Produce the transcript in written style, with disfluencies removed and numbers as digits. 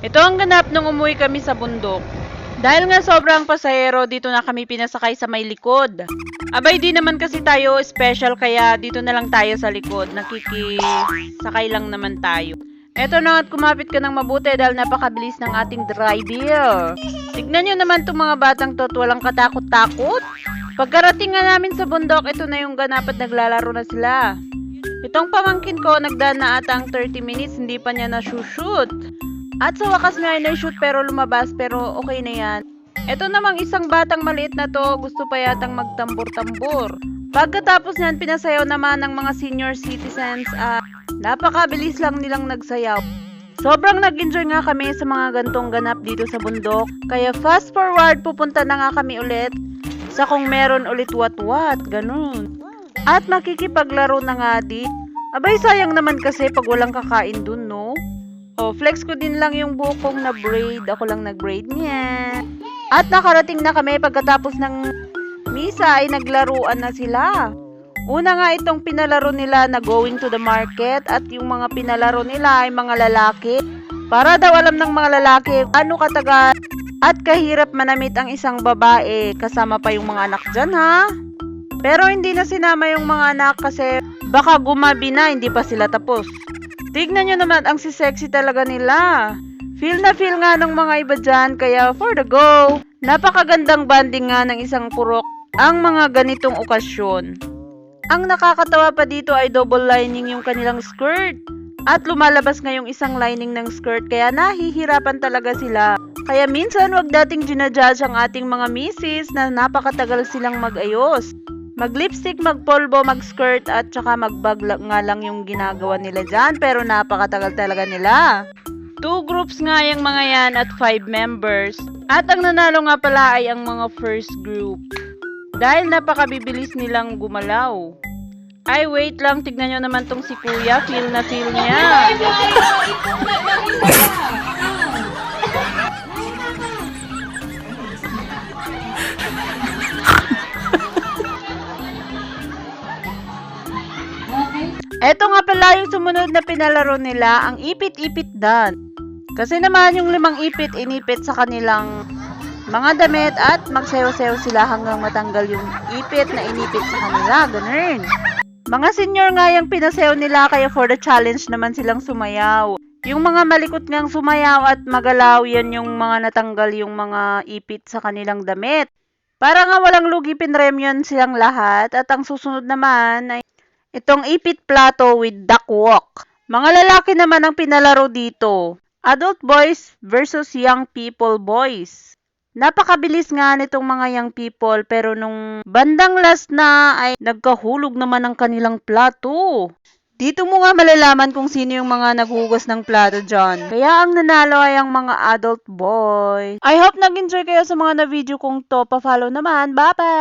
Ito ang ganap nung umuwi kami sa bundok. Dahil nga sobrang pasahero, dito na kami pinasakay sa may likod. Abay, di naman kasi tayo special kaya dito na lang tayo sa likod. Nakikisakay lang naman tayo. Eto na at kumapit ka ng mabuti dahil napakabilis ng ating driver. Tignan nyo naman itong mga batang to at walang katakot-takot. Pagkarating nga namin sa bundok, ito na yung ganap at naglalaro na sila. Itong pamangkin ko, nagdaan na ata ang 30 minutes, hindi pa niya na-shoot. At sa wakas nga ay na-shoot pero lumabas, pero okay na yan. Ito namang isang batang maliit na to, gusto pa yatang magtambor-tambor. Pagkatapos niyan, pinasayaw naman ng mga senior citizens at napakabilis lang nilang nagsayaw. Sobrang nag-enjoy nga kami sa mga gantong ganap dito sa bundok. Kaya fast forward, pupunta na nga kami ulit sa kung meron ulit wat-wat, ganun. At makikipaglaro na nga di. Abay, sayang naman kasi pag walang kakain dun, no? O, flex ko din lang yung bukong na braid. Ako lang nag-braid niya. At nakarating na kami pagkatapos ng misa ay naglaruan na sila. Una nga itong pinalaro nila na going to the market at yung mga pinalaro nila ay mga lalaki. Para daw alam ng mga lalaki ano katagal at kahirap manamit ang isang babae. Kasama pa yung mga anak dyan, ha? Pero hindi na sinama yung mga anak kasi baka gumabi na, hindi pa sila tapos. Tignan nyo naman ang sexy talaga nila. Feel na feel nga ng mga iba dyan, kaya for the go. Napakagandang banding nga ng isang purok ang mga ganitong okasyon. Ang nakakatawa pa dito ay double lining yung kanilang skirt. At lumalabas nga yung isang lining ng skirt, kaya nahihirapan talaga sila. Kaya minsan wag dating ginajudge ang ating mga misis na napakatagal silang mag-ayos. Mag-lipstick, mag-polvo, mag-skirt at saka mag-bag nga lang yung ginagawa nila dyan. Pero napakatagal talaga nila. 2 groups nga yung mga yan at 5 members. At ang nanalo nga pala ay ang mga first group. Dahil napakabibilis nilang gumalaw. Ay, wait lang. Tignan nyo naman tong si Kuya. Feel na feel niya. Eto nga pala yung sumunod na pinalaro nila, ang ipit-ipit dan. Kasi naman yung 5 ipit, inipit sa kanilang mga damit at magsayaw-sayaw sila hanggang matanggal yung ipit na inipit sa kanila. Ganun. Mga senior nga yung pinasayaw nila kaya for the challenge naman silang sumayaw. Yung mga malikot ngang sumayaw at magalaw, yan yung mga natanggal yung mga ipit sa kanilang damit. Para nga walang lugi, pinremyon silang lahat at ang susunod naman ay itong ipit plato with duck walk. Mga lalaki naman ang pinalaro dito. Adult boys versus young people boys. Napakabilis nga nitong mga young people pero nung bandang last na ay nagkahulog naman ang kanilang plato. Dito mo nga malalaman kung sino yung mga naghugas ng plato dyan. Kaya ang nanalo ay ang mga adult boys. I hope nag-enjoy kayo sa mga na-video kong to. Pa-follow naman. Bye-bye!